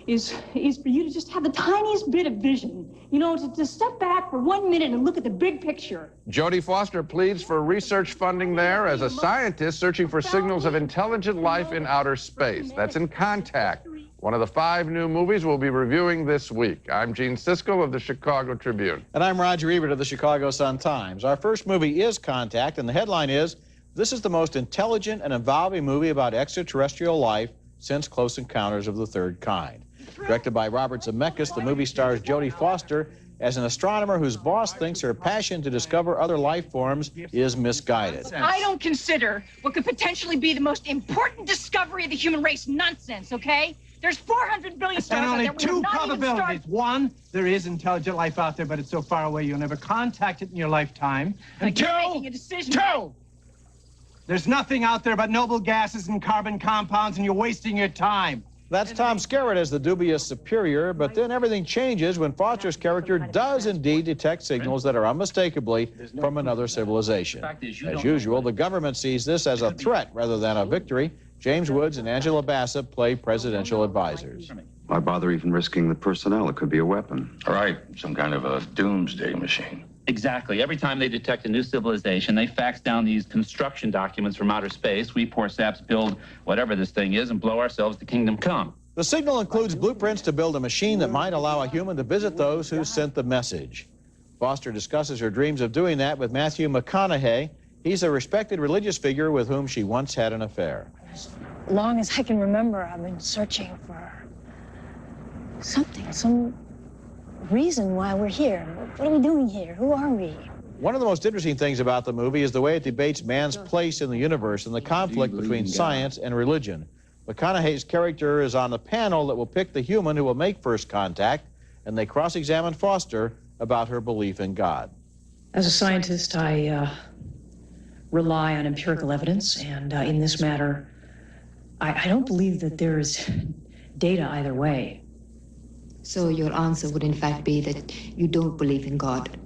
Is for you to just have the tiniest bit of vision, you know, to step back for 1 minute and look at the big picture. Jodie Foster pleads for research funding there as a scientist searching for signals of intelligent life in outer space. That's in Contact, one of the 5 new movies we'll be reviewing this week. I'm Gene Siskel of the Chicago Tribune. And I'm Roger Ebert of the Chicago Sun-Times. Our first movie is Contact, and the headline is, "This is the most intelligent and involving movie about extraterrestrial life since Close Encounters of the Third Kind." Directed by Robert Zemeckis, the movie stars Jodie Foster as an astronomer whose boss thinks her passion to discover other life forms is misguided. I don't consider what could potentially be the most important discovery of the human race nonsense, okay? There's 400 billion stars and only out there. two probabilities. One, there is intelligent life out there, but it's so far away you'll never contact it in your lifetime. And you're making a decision. Two, there's nothing out there but noble gases and carbon compounds, and you're wasting your time. That's Tom Skerritt as the dubious superior, but then everything changes when Foster's character does indeed detect signals that are unmistakably from another civilization. As usual, the government sees this as a threat rather than a victory. James Woods and Angela Bassett play presidential advisors. Why bother even risking the personnel? It could be a weapon. All right, some kind of a doomsday machine. Exactly. Every time they detect a new civilization, they fax down these construction documents from outer space. We poor saps build whatever this thing is and blow ourselves to kingdom come. The signal includes blueprints to build a machine that might allow a human to visit those who sent the message. Foster discusses her dreams of doing that with Matthew McConaughey. He's a respected religious figure with whom she once had an affair. As long as I can remember, I've been searching for something, some reason why we're here. What are we doing here? Who are we? One of the most interesting things about the movie is the way it debates man's place in the universe and the conflict between science and religion. McConaughey's character is on the panel that will pick the human who will make first contact, and they cross-examine Foster about her belief in God. As a scientist, I rely on empirical evidence, and in this matter, I don't believe that there is data either way. So your answer would in fact be that you don't believe in God?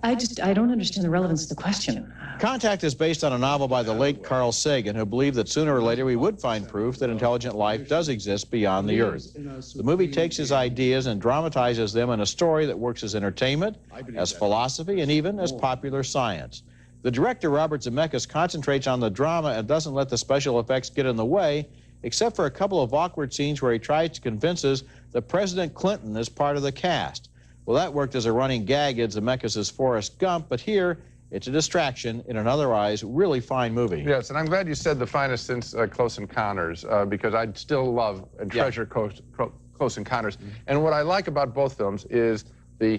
I don't understand the relevance of the question. Contact is based on a novel by the late Carl Sagan, who believed that sooner or later we would find proof that intelligent life does exist beyond the Earth. The movie takes his ideas and dramatizes them in a story that works as entertainment, as philosophy, and even as popular science. The director, Robert Zemeckis, concentrates on the drama and doesn't let the special effects get in the way, except for a couple of awkward scenes where he tries to convince us that President Clinton is part of the cast. Well, that worked as a running gag in Zemeckis' Forrest Gump, but here it's a distraction in an otherwise really fine movie. Yes, and I'm glad you said the finest since Close Encounters, because I still love and treasure Close Encounters. And what I like about both films is the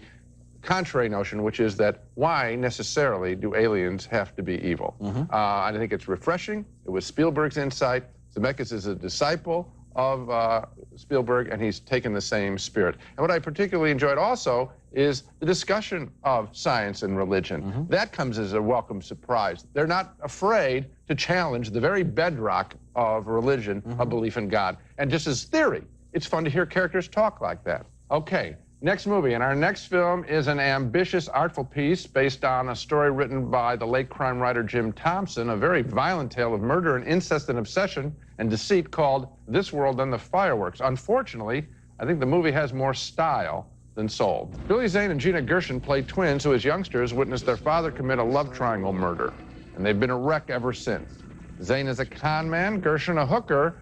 contrary notion, which is that why necessarily do aliens have to be evil? I think it's refreshing. It was Spielberg's insight. Zemeckis is a disciple of Spielberg, and he's taken the same spirit. And what I particularly enjoyed also is the discussion of science and religion. That comes as a welcome surprise. They're not afraid to challenge the very bedrock of religion, of belief in God. And just as theory, it's fun to hear characters talk like that. Okay, next movie, and our next film is an ambitious, artful piece based on a story written by the late crime writer Jim Thompson, a very violent tale of murder and incest and obsession and deceit called This World and the Fireworks. Unfortunately, I think the movie has more style than soul. Billy Zane and Gina Gershon play twins who, as youngsters, witnessed their father commit a love triangle murder, and they've been a wreck ever since. Zane is a con man, Gershon a hooker,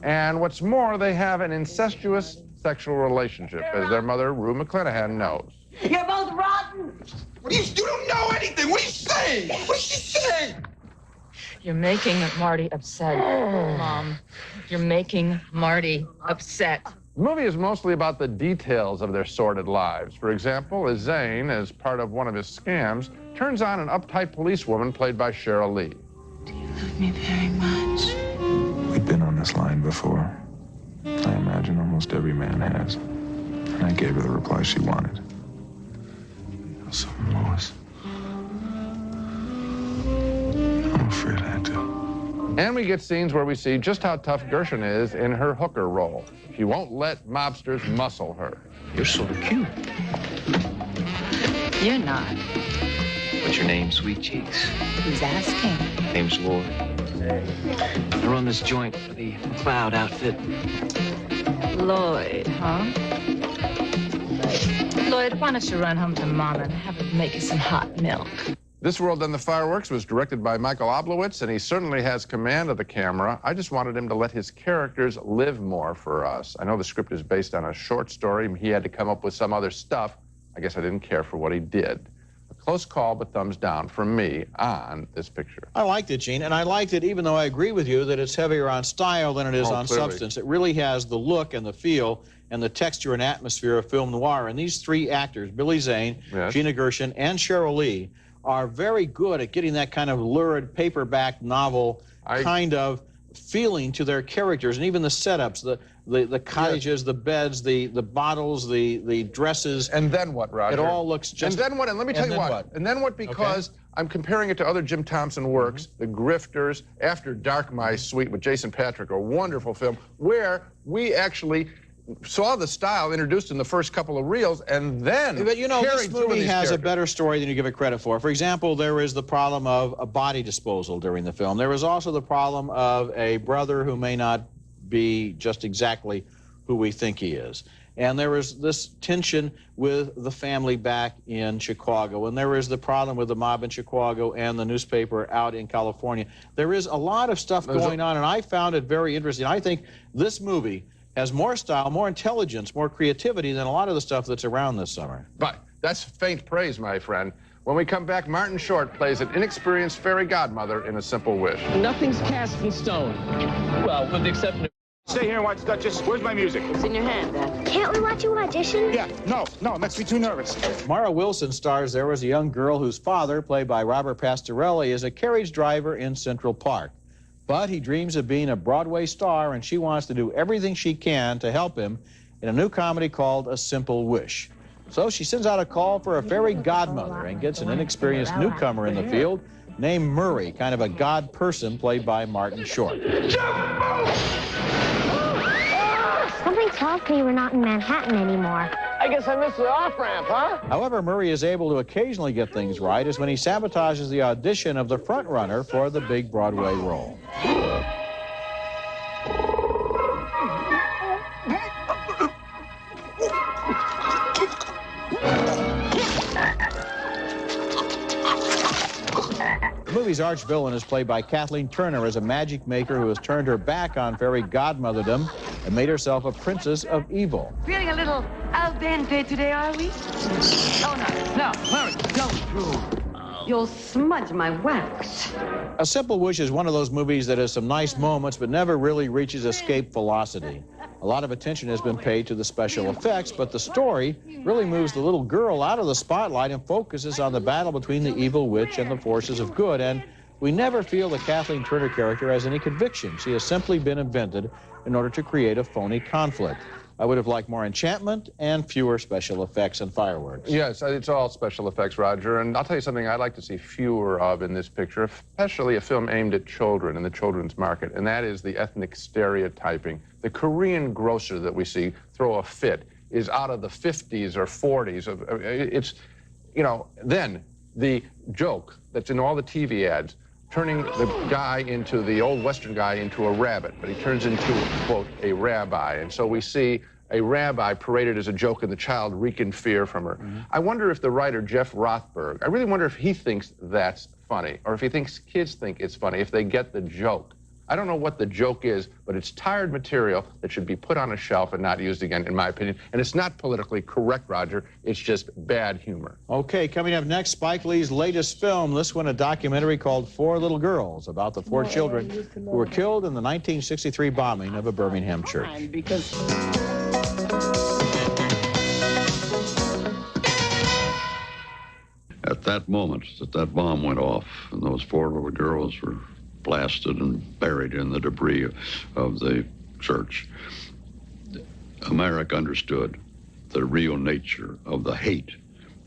and what's more, they have an incestuous sexual relationship, as their mother, Rue McClanahan, knows. You're both rotten! You don't know anything! What are you saying? What is she saying? You're making Marty upset, Mom. You're making Marty upset. The movie is mostly about the details of their sordid lives. For example, as Zane, as part of one of his scams, turns on an uptight policewoman played by Cheryl Lee. Do you love me very much? We've been on this line before. I imagine almost every man has. And I gave her the reply she wanted. So, Lois, I'm afraid I had to. And we get scenes where we see just how tough Gershon is in her hooker role. She won't let mobsters muscle her. You're sort of cute. You're not. What's your name, Sweet Cheeks? Who's asking? Name's Lloyd. I run this joint for the McLeod outfit. Lloyd, huh? Lloyd, why don't you run home to Mama and have her make you some hot milk? This World and the Fireworks was directed by Michael Oblowitz, and he certainly has command of the camera. I just wanted him to let his characters live more for us. I know the script is based on a short story. He had to come up with some other stuff. I guess I didn't care for what he did. A close call, but thumbs down from me on this picture. I liked it, Gene, and I liked it even though I agree with you that it's heavier on style than it is on clearly. substance. It really has the look and the feel and the texture and atmosphere of film noir. And these three actors, Billy Zane, Yes. Gina Gershon, and Cheryl Lee, are very good at getting that kind of lurid paperback novel kind of feeling to their characters, and even the setups, the cottages, the beds, the bottles, the dresses. And then what, Roger? It all looks just... And then what? And let me tell you what. And then what, because I'm comparing it to other Jim Thompson works, The Grifters, After Dark, My Sweet, with Jason Patrick, a wonderful film, where we actually saw the style introduced in the first couple of reels, and then but you know, this movie has characters. a better story than you give it credit for. For example, there is the problem of a body disposal during the film. There is also the problem of a brother who may not be just exactly who we think he is. And there is this tension with the family back in Chicago. And there is the problem with the mob in Chicago and the newspaper out in California. There is a lot of stuff going on, and I found it very interesting. I think this movie has more style, more intelligence, more creativity than a lot of the stuff that's around this summer. But that's faint praise, my friend. When we come back, Martin Short plays an inexperienced fairy godmother in A Simple Wish. Nothing's cast in stone. Well, with the exception of... Stay here and watch Duchess. Where's my music? It's in your hand, Dad. Can't we watch you audition? Yeah, no, it makes me too nervous. Mara Wilson stars There Was a Young Girl Whose Father, played by Robert Pastorelli, is a carriage driver in Central Park. But he dreams of being a Broadway star, and she wants to do everything she can to help him in a new comedy called A Simple Wish. So she sends out a call for a fairy godmother and gets an inexperienced newcomer in the field named Murray, kind of a god person played by Martin Short. Something tells me we're not in Manhattan anymore. I guess I missed the off-ramp, huh? However, Murray is able to occasionally get things right is when he sabotages the audition of the frontrunner for the big Broadway role. The movie's arch-villain is played by Kathleen Turner as a magic maker who has turned her back on fairy godmotherdom and made herself a princess of evil. Feeling a little al dente today, are we? Oh, no, Mary, don't. You'll smudge my wax. A Simple Wish is one of those movies that has some nice moments but never really reaches escape velocity. A lot of attention has been paid to the special effects, but the story really moves the little girl out of the spotlight and focuses on the battle between the evil witch and the forces of good. And we never feel the Kathleen Turner character has any conviction. She has simply been invented in order to create a phony conflict. I would have liked more enchantment and fewer special effects and fireworks. Yes, it's all special effects, Roger. And I'll tell you something I'd like to see fewer of in this picture, especially a film aimed at children in the children's market, and that is the ethnic stereotyping. The Korean grocer that we see throw a fit is out of the 50s or 40s. It's, you know, then the joke that's in all the TV ads, turning the guy into, the old Western guy, into a rabbit, but he turns into, quote, a rabbi. And so we see a rabbi paraded as a joke and the child wreaking fear from her. I wonder if the writer, Jeff Rothberg, I really wonder if he thinks that's funny, or if he thinks kids think it's funny, if they get the joke. I don't know what the joke is, but it's tired material that should be put on a shelf and not used again, in my opinion. And it's not politically correct, Roger. It's just bad humor. Okay, coming up next, Spike Lee's latest film, this one a documentary called Four Little Girls, about the four children who were killed in the 1963 bombing of a Birmingham church. Because At that moment that that bomb went off and those 4 little girls were blasted and buried in the debris of the church, America understood the real nature of the hate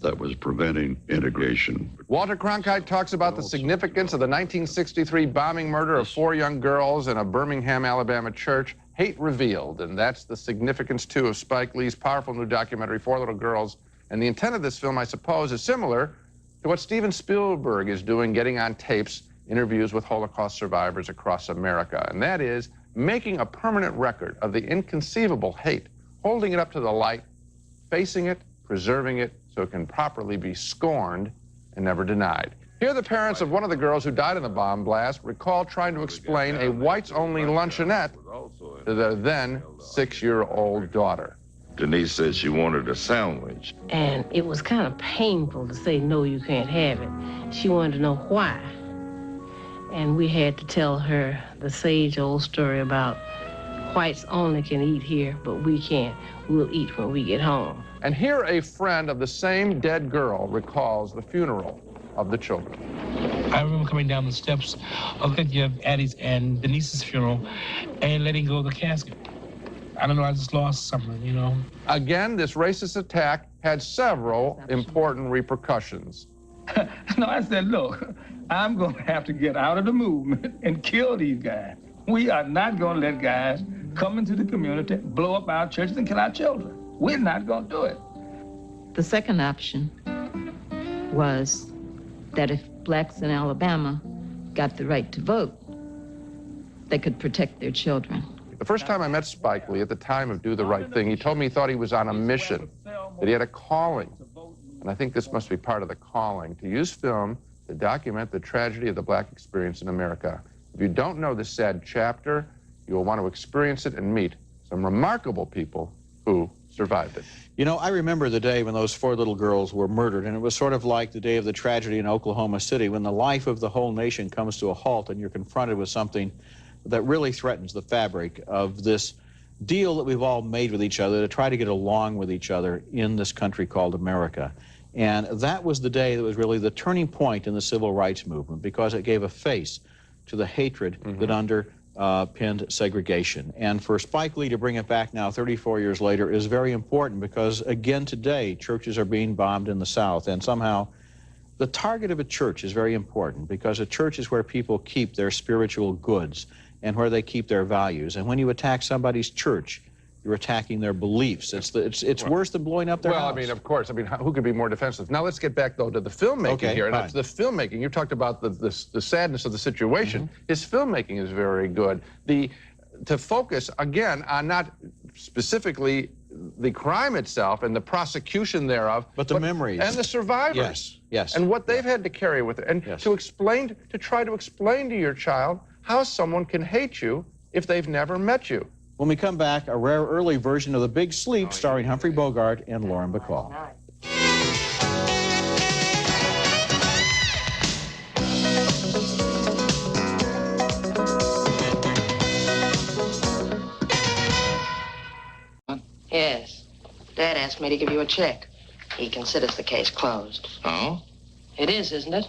that was preventing integration. Walter Cronkite talks about the significance of the 1963 bombing murder of 4 young girls in a Birmingham, Alabama church, Hate Revealed. And that's the significance, too, of Spike Lee's powerful new documentary, 4 Little Girls. And the intent of this film, I suppose, is similar to what Steven Spielberg is doing, getting on tapes interviews with Holocaust survivors across America. And that is making a permanent record of the inconceivable hate, holding it up to the light, facing it, preserving it, so it can properly be scorned and never denied. Here, the parents of one of the girls who died in the bomb blast recall trying to explain a whites-only luncheonette to their then 6-year-old daughter. Denise said she wanted a sandwich. And it was kind of painful to say, no, you can't have it. She wanted to know why. And we had to tell her the sage-old story about whites only can eat here, but we can't. We'll eat when we get home. And here a friend of the same dead girl recalls the funeral of the children. I remember coming down the steps of Addie's and Denise's funeral and letting go of the casket. I don't know, I just lost something, you know. Again, this racist attack had several important repercussions. No, I said, look, I'm going to have to get out of the movement and kill these guys. We are not going to let guys come into the community, blow up our churches, and kill our children. We're not going to do it. The second option was that if blacks in Alabama got the right to vote, they could protect their children. The first time I met Spike Lee, at the time of Do the Right Thing, he told me he thought he was on a mission, that he had a calling. And I think this must be part of the calling, to use film to document the tragedy of the black experience in America. If you don't know this sad chapter, you will want to experience it and meet some remarkable people who survived it. You know, I remember the day when those 4 little girls were murdered, and it was sort of like the day of the tragedy in Oklahoma City, when the life of the whole nation comes to a halt and you're confronted with something that really threatens the fabric of this deal that we've all made with each other to try to get along with each other in this country called America. And that was the day that was really the turning point in the civil rights movement, because it gave a face to the hatred that underpinned segregation. And for Spike Lee to bring it back now 34 years later is very important, because again today churches are being bombed in the South, and somehow the target of a church is very important, because a church is where people keep their spiritual goods and where they keep their values. And when you attack somebody's church, you're attacking their beliefs. It's worse than blowing up their house. Well, I mean, of course. I mean, who could be more defensive? Now let's get back, though, to the filmmaking here. And the filmmaking, you talked about the sadness of the situation. His filmmaking is very good. To focus, again, on not specifically the crime itself and the prosecution thereof, but the memories. And the survivors. Yes, yes. And what they've had to carry with it. And to try to explain to your child how someone can hate you if they've never met you. When we come back, a rare early version of The Big Sleep starring Humphrey Bogart and Lauren Bacall. Yes. Dad asked me to give you a check. He considers the case closed. Oh? It is, isn't it?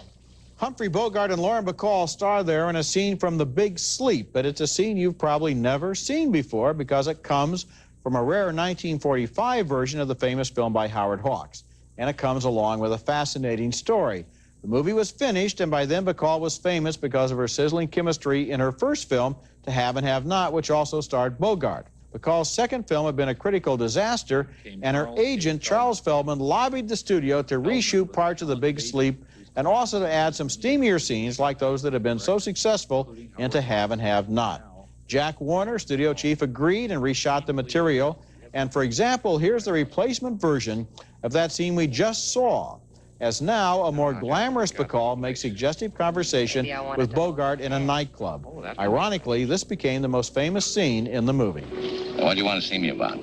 Humphrey Bogart and Lauren Bacall star there in a scene from The Big Sleep, but it's a scene you've probably never seen before, because it comes from a rare 1945 version of the famous film by Howard Hawks, and it comes along with a fascinating story. The movie was finished, and by then Bacall was famous because of her sizzling chemistry in her first film, To Have and Have Not, which also starred Bogart. Bacall's second film had been a critical disaster, and her agent, Charles Feldman, lobbied the studio to reshoot parts of The Big Sleep and also to add some steamier scenes like those that have been so successful in To Have and Have Not. Jack Warner, studio chief, agreed and reshot the material. And for example, here's the replacement version of that scene we just saw, as now a more glamorous Bacall makes suggestive conversation with Bogart in a nightclub. Ironically, this became the most famous scene in the movie. What do you want to see me about?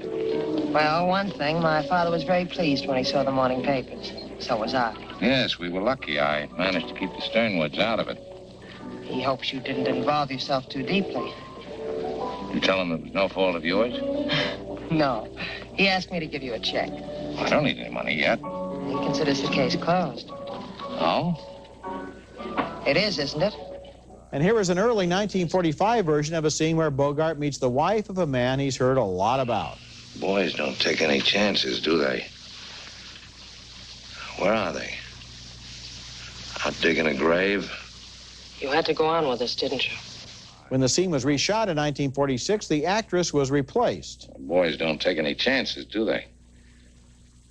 Well, one thing, my father was very pleased when he saw the morning papers. So was I. Yes, we were lucky. I managed to keep the Sternwoods out of it. He hopes you didn't involve yourself too deeply. You tell him it was no fault of yours? No. He asked me to give you a check. I don't need any money yet. He considers the case closed. Oh? It is, isn't it? And here is an early 1945 version of a scene where Bogart meets the wife of a man he's heard a lot about. Boys don't take any chances, do they? Where are they? Out digging a grave? You had to go on with this, didn't you? When the scene was reshot in 1946, the actress was replaced. Boys don't take any chances, do they?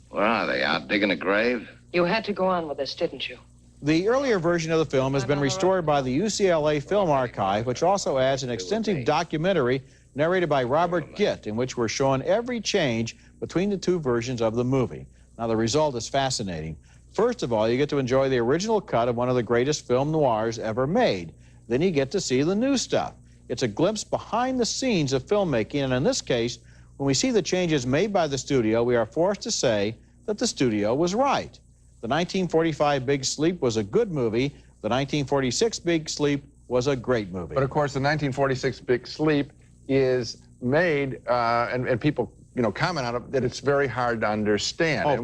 Where are they? Out digging a grave? You had to go on with this, didn't you? The earlier version of the film has been restored by the UCLA Film Archive, which also adds an extensive documentary narrated by Robert Gitt, in which we're shown every change between the two versions of the movie. Now, the result is fascinating. First of all, you get to enjoy the original cut of one of the greatest film noirs ever made. Then you get to see the new stuff. It's a glimpse behind the scenes of filmmaking, and in this case, when we see the changes made by the studio, we are forced to say that the studio was right. The 1945 Big Sleep was a good movie. The 1946 Big Sleep was a great movie. But of course, the 1946 Big Sleep is made, and people, comment on it, that it's very hard to understand. Oh,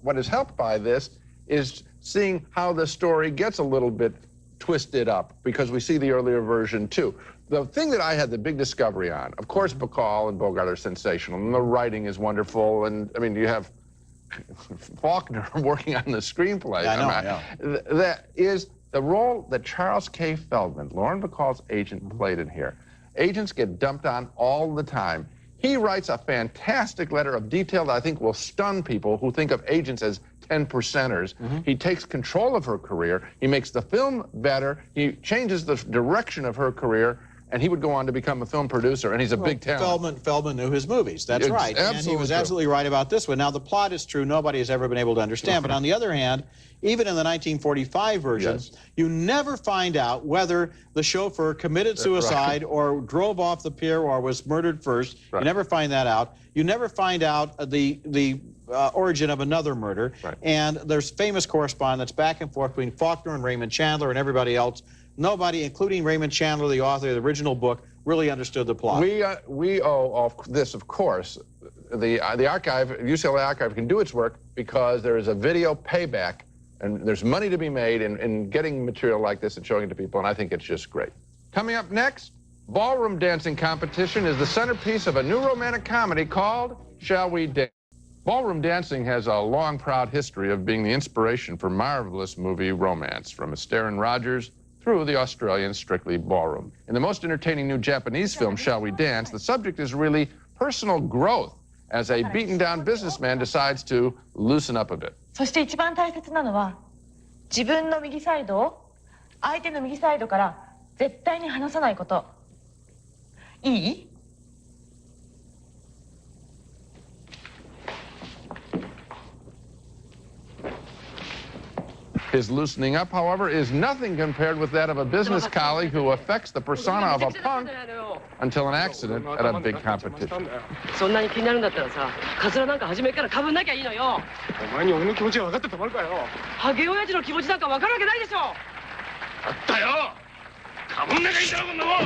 What is helped by this is seeing how the story gets a little bit twisted up, because we see the earlier version too. The thing that I had the big discovery on, of course, Bacall and Bogart are sensational, and the writing is wonderful, and I mean, you have Faulkner working on the screenplay. Yeah, I know, That is the role that Charles K. Feldman, Lauren Bacall's agent, played in here. Agents get dumped on all the time. He writes a fantastic letter of detail that I think will stun people who think of agents as 10%ers. He takes control of her career. He makes the film better. He changes the direction of her career. And he would go on to become a film producer, and he's a big talent. Feldman knew his movies. That's right. And he was absolutely right about this one. Now, the plot is true. Nobody has ever been able to understand. But on the other hand, even in the 1945 version, you never find out whether the chauffeur committed suicide or drove off the pier or was murdered first. You never find that out. You never find out the origin of another murder. And there's famous correspondence back and forth between Faulkner and Raymond Chandler and everybody else. Nobody, including Raymond Chandler, the author of the original book, really understood the plot. We owe this, of course. The archive, UCLA Archive, can do its work because there is a video payback, and there's money to be made in getting material like this and showing it to people, and I think it's just great. Coming up next, ballroom dancing competition is the centerpiece of a new romantic comedy called Shall We Dance? Ballroom dancing has a long, proud history of being the inspiration for marvelous movie romance, from Astaire and Rogers through the Australian Strictly Ballroom. In the most entertaining new Japanese film, Shall We Dance, the subject is really personal growth as a beaten-down businessman decides to loosen up a bit. そして一番大切なのは、自分の右サイドを相手の右サイドから絶対に離さないこと。いい？ His loosening up, however, is nothing compared with that of a business colleague who affects the persona of a punk until an accident at a big competition. そんなに気になるんだったらさ、カツラなんか初めからかぶんなきゃいいのよ。お前に俺の気持ちが分かってたまるかよ。ハゲ親父の気持ちなんか分かるわけないでしょ。だったよ。かぶんなきゃいいんだろこんなもん。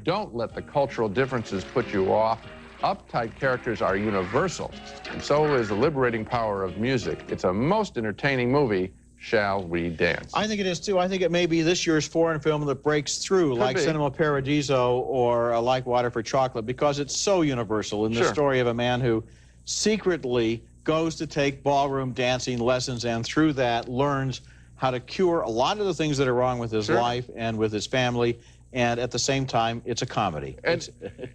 Don't let the cultural differences put you off. Uptight characters are universal, and so is the liberating power of music. It's a most entertaining movie. Shall We Dance? I think it is, too. I think it may be this year's foreign film that breaks through, like Cinema Paradiso or Like Water for Chocolate, because it's so universal in the story of a man who secretly goes to take ballroom dancing lessons and through that learns how to cure a lot of the things that are wrong with his life and with his family. And at the same time, it's a comedy. And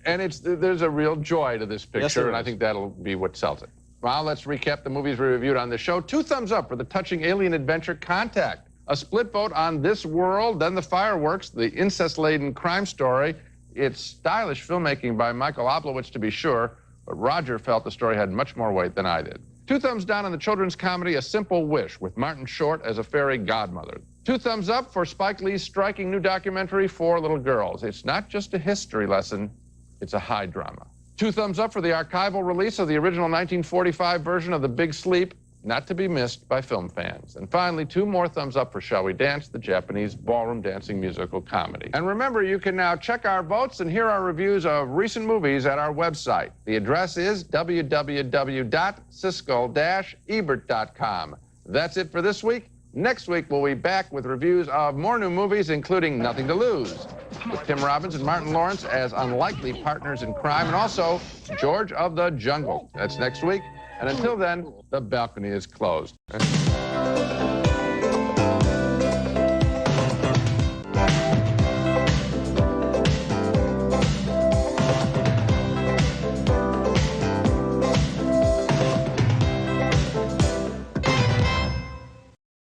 there's a real joy to this picture, and I think that'll be what sells it. Well, let's recap the movies we reviewed on the show. 2 thumbs up for the touching alien adventure Contact. A split vote on This World, then The Fireworks, the incest-laden crime story. It's stylish filmmaking by Michael Oblowitz, to be sure, but Roger felt the story had much more weight than I did. 2 thumbs down on the children's comedy A Simple Wish, with Martin Short as a fairy godmother. 2 thumbs up for Spike Lee's striking new documentary, 4 Little Girls. It's not just a history lesson, it's a high drama. 2 thumbs up for the archival release of the original 1945 version of The Big Sleep, not to be missed by film fans. And finally, 2 more thumbs up for Shall We Dance, the Japanese ballroom dancing musical comedy. And remember, you can now check our votes and hear our reviews of recent movies at our website. The address is www.siskel-ebert.com. That's it for this week. Next week, we'll be back with reviews of more new movies, including Nothing to Lose, with Tim Robbins and Martin Lawrence as unlikely partners in crime, and also George of the Jungle. That's next week. And until then, the balcony is closed.